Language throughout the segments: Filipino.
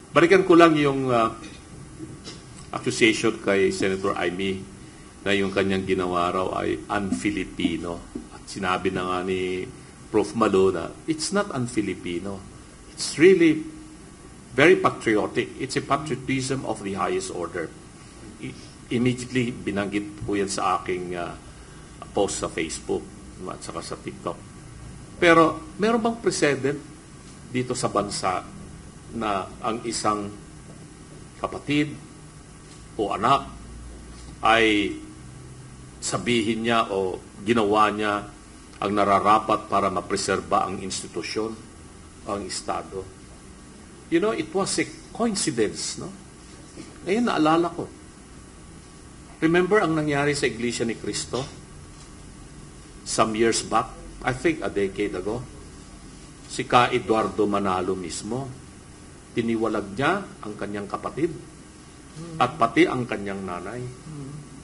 Balikan ko lang yung accusation kay Senator Amy na yung kanyang ginawa raw ay un-Filipino. At sinabi na nga ni Prof. Malo na it's not un-Filipino. It's really very patriotic. It's a patriotism of the highest order. Immediately, binanggit po yan sa aking post sa Facebook at saka sa TikTok. Pero meron bang precedent dito sa bansa na ang isang kapatid o anak ay sabihin niya o ginawa niya ang nararapat para mapreserba ang institusyon o ang Estado? You know, it was a coincidence, no? Ngayon, naalala ko. Remember ang nangyari sa Iglesia ni Cristo? Some years back, I think a decade ago, si Ka Eduardo Manalo mismo, tiniwalag niya ang kanyang kapatid at pati ang kanyang nanay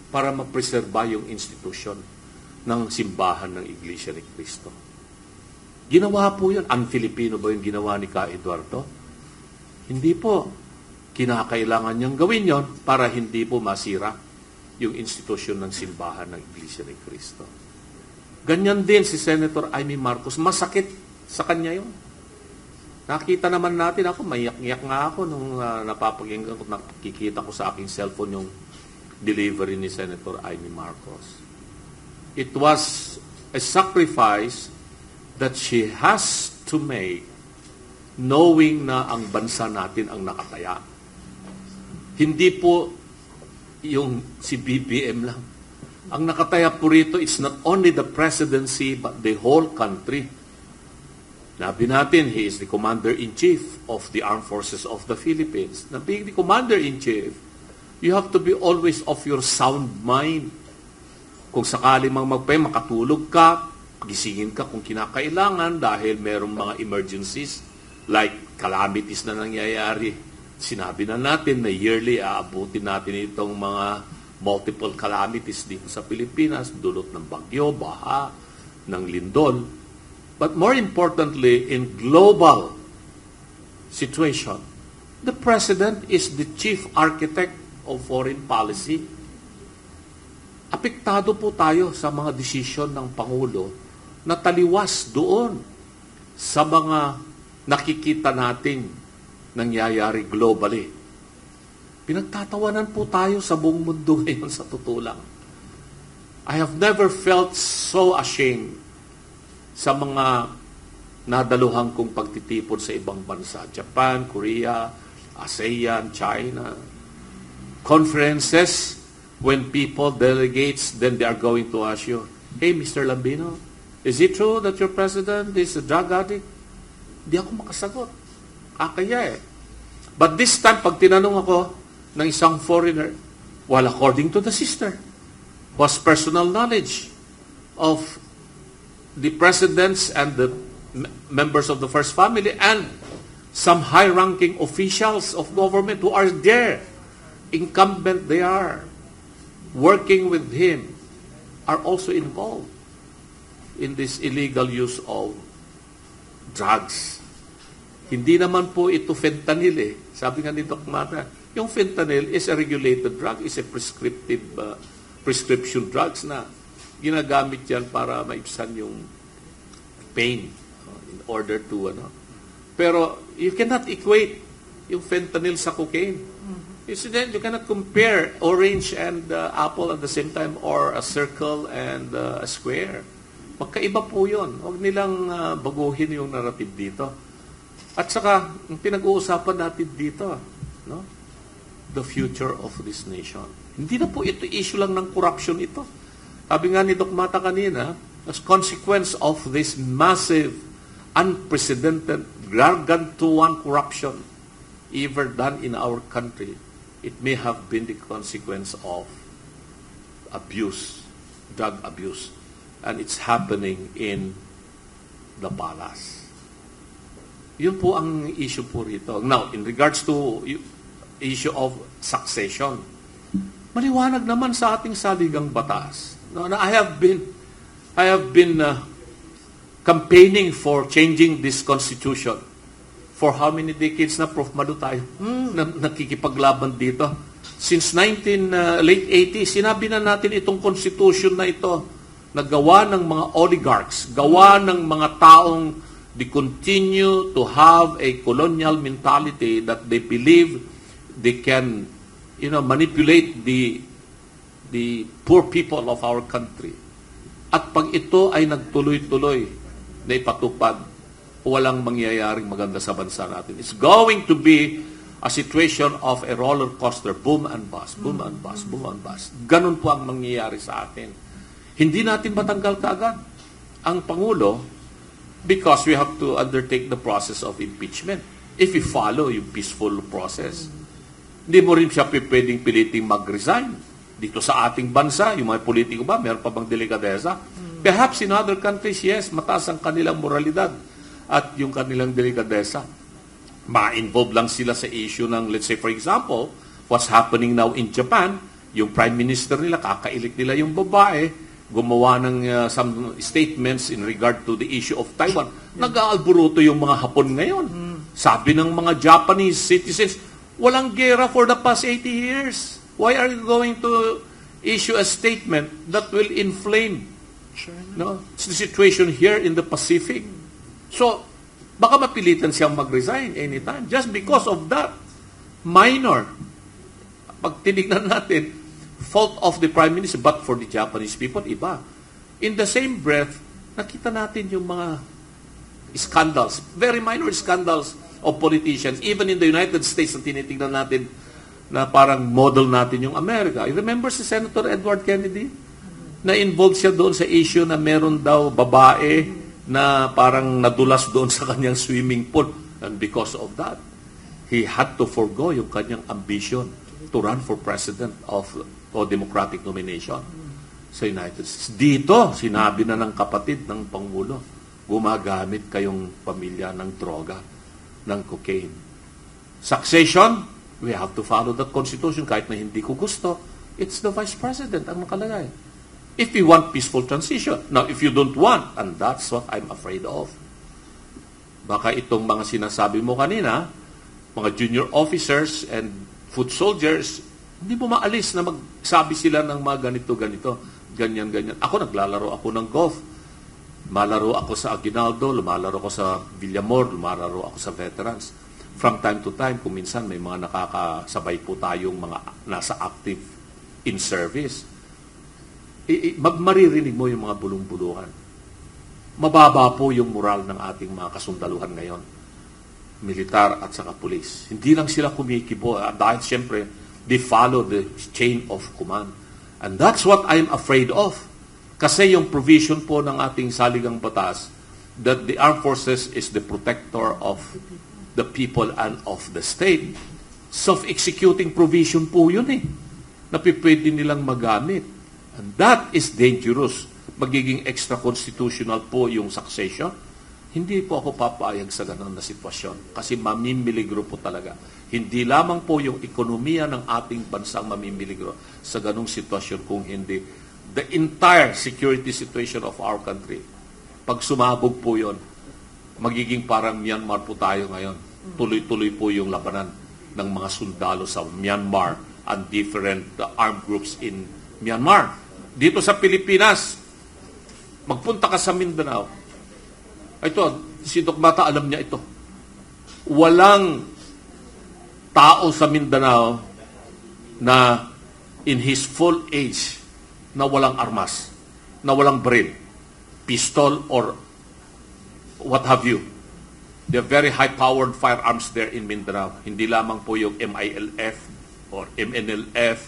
para mapreserba yung institusyon ng simbahan ng Iglesia ni Cristo. Ginawa po yun. Un-Filipino ba yung ginawa ni Ka Eduardo? Hindi po. Kinakailangan niyang gawin yon para hindi po masira yung institusyon ng simbahan ng Iglesia ni Cristo. Ganyan din si Senator Amy Marcos. Masakit sa kanya yun. Nakita naman natin ako, maiyak-iyak nga ako nung napapakinggan ko, nakikita ko sa aking cellphone yung delivery ni Senator Amy Marcos. It was a sacrifice that she has to make knowing na ang bansa natin ang nakataya. Hindi po yung si BBM lang. Ang nakataya po rito, it's not only the presidency but the whole country. Nabi natin, he is the Commander-in-Chief of the Armed Forces of the Philippines. Na being the Commander-in-Chief, you have to be always of your sound mind. Kung sakali mang makatulog ka, gisingin ka kung kinakailangan dahil merong mga emergencies like calamities na nangyayari. Sinabi na natin na yearly aabutin natin itong mga multiple calamities dito sa Pilipinas, dulot ng bagyo, baha, ng lindol. But more importantly, in global situation, the President is the chief architect of foreign policy. Apektado po tayo sa mga desisyon ng Pangulo na taliwas doon sa mga nakikita nating nangyayari globally. Pinagtatawanan po tayo sa buong mundo ngayon sa totoo lang. I have never felt so ashamed sa mga nadaluhan kong pagtitipon sa ibang bansa. Japan, Korea, ASEAN, China. Conferences, when people, delegates, then they are going to ask you, hey, Mr. Lambino, is it true that your president is a drug addict? Hindi ako makasagot. Kaya eh. But this time, pag tinanong ako ng isang foreigner, well, according to the sister, was personal knowledge of the presidents and the members of the first family and some high-ranking officials of government who are there, incumbent they are, working with him, are also involved in this illegal use of drugs. Hindi naman po ito fentanyl eh. Sabi nga ni Doc Mata, yung fentanyl is a regulated drug, is a prescription drugs na ginagamit yan para maibsan yung pain in order to Pero you cannot equate yung fentanyl sa cocaine. You cannot compare orange and apple at the same time or a circle and a square. Magkaiba po yun. Huwag nilang baguhin yung narrative dito. At saka, yung pinag-uusapan natin dito, no? The future of this nation. Hindi na po ito issue lang ng corruption ito. Sabi nga ni Doc Mata kanina, as consequence of this massive, unprecedented, gargantuan corruption ever done in our country, it may have been the consequence of abuse, drug abuse. And it's happening in the palace. Yun po ang issue po rito. Now, in regards to issue of succession, maliwanag naman sa ating saligang batas. No, I have been campaigning for changing this constitution For how many decades na, Prof. Malu, tayo nakikipaglaban dito? Since late 80s, sinabi na natin itong constitution na ito, na gawa ng mga oligarchs, gawa ng mga taong they continue to have a colonial mentality that they believe they can, manipulate the poor people of our country. At pag ito ay nagtuloy-tuloy na ipatupad, walang mangyayaring maganda sa bansa natin. It's going to be a situation of a roller coaster, boom and bust, boom and bust, boom and bust. Ganun po ang mangyayari sa atin. Hindi natin matanggal kaagad ang Pangulo because we have to undertake the process of impeachment. If we follow yung peaceful process, hindi mo rin siya pwedeng piliting mag-resign. Dito sa ating bansa, yung mga politiko ba, meron pa bang delikadesa? Perhaps in other countries, yes, mataas ang kanilang moralidad at yung kanilang delikadesa. Ma-involve lang sila sa issue ng, let's say for example, what's happening now in Japan, yung prime minister nila, kakailik nila yung babae, gumawa ng some statements in regard to the issue of Taiwan. Nag-aalburuto yung mga Hapon ngayon. Sabi ng mga Japanese citizens, walang gera for the past 80 years. Why are you going to issue a statement that will inflame the situation here in the Pacific? So, baka mapilitan siyang mag-resign anytime just because of that minor. Pag tinignan natin, fault of the Prime Minister, but for the Japanese people, iba. In the same breath, nakita natin yung mga scandals, very minor scandals of politicians, even in the United States na tinitingnan natin na parang model natin yung America. I remember si Senator Edward Kennedy, na involved siya doon sa issue na meron daw babae na parang nadulas doon sa kanyang swimming pool. And because of that, he had to forgo yung kanyang ambition to run for president of o Democratic nomination sa United States. Dito, sinabi na ng kapatid ng Pangulo, gumagamit kayong pamilya ng droga, ng cocaine. Succession, we have to follow that constitution kahit na hindi ko gusto. It's the Vice President ang nakalagay. If we want peaceful transition. Now, if you don't want, and that's what I'm afraid of, baka itong mga sinasabi mo kanina, mga junior officers and foot soldiers, hindi mo maalis na magsabi sila ng mga ganito-ganito, ganyan-ganyan. Ako, naglalaro ako ng golf. Malaro ako sa Aguinaldo, lumalaro ako sa Villamor, lumalaro ako sa veterans. From time to time, kung minsan may mga nakakasabay po tayong mga nasa active in service, maririnig mo yung mga bulong-bulungan. Mababa po yung moral ng ating mga kasundaluhan ngayon. Militar at saka pulis. Hindi lang sila kumikibo dahil siyempre they follow the chain of command. And that's what I'm afraid of. Kasi yung provision po ng ating saligang batas that the armed forces is the protector of the people and of the state. Self-executing provision po yun na pwede nilang magamit. And that is dangerous. Magiging extra-constitutional po yung succession. Hindi po ako papayag sa ganun na sitwasyon. Kasi mamimiligro po talaga. Hindi lamang po yung ekonomiya ng ating bansang mamimiligro sa ganung sitwasyon kung hindi the entire security situation of our country. Pag sumabog po yun, magiging parang Myanmar po tayo ngayon. Tuloy-tuloy po yung labanan ng mga sundalo sa Myanmar and different armed groups in Myanmar. Dito sa Pilipinas, magpunta ka sa Mindanao. Ito, si Doc Bata alam niya ito. Walang tao sa Mindanao na in his full age na walang armas, na walang baril, pistol or what have you. They're very high-powered firearms there in Mindanao. Hindi lamang po yung MILF or MNLF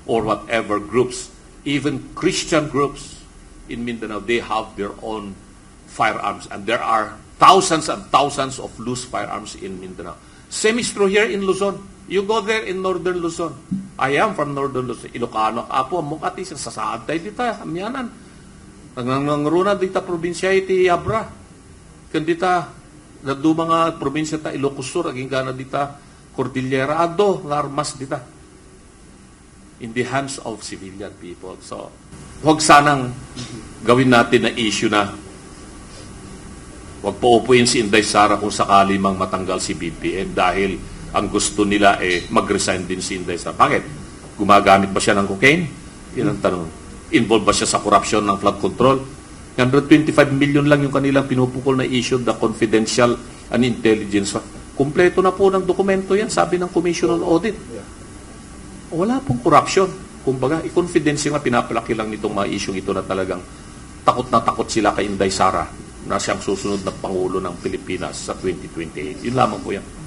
or whatever groups. Even Christian groups in Mindanao, they have their own firearms. And there are thousands and thousands of loose firearms in Mindanao. Same is true here in Luzon. You go there in northern Luzon. I am from northern Luzon. Ilocano, Apo, Mukati, sasaad tayo dito, amyanan. Nangruna dito probinsya iti Abra. Kandita, nado mga probinsya ta Ilocos Sur, aging gana dito, Cordillera, ado, armas dito. In the hands of civilian people. So, huwag sanang gawin natin na issue na Huwag po upuin si Inday Sara kung sakali mang matanggal si BBM dahil ang gusto nila mag-resign din si Inday Sara. Bakit? Gumagamit ba siya ng cocaine? Yan ang tanong. Involved ba siya sa corruption ng flood control? 125 million lang yung kanilang pinupukol na issue, the confidential and intelligence. Kumpleto na po ng dokumento yan, sabi ng Commission on Audit. Wala pong corruption. Kumbaga, i-confidence nga, pinapalaki lang nitong mga issue ito na talagang takot na takot sila kay Inday Sara na siyang susunod na Pangulo ng Pilipinas sa 2028. Yun lamang po yan.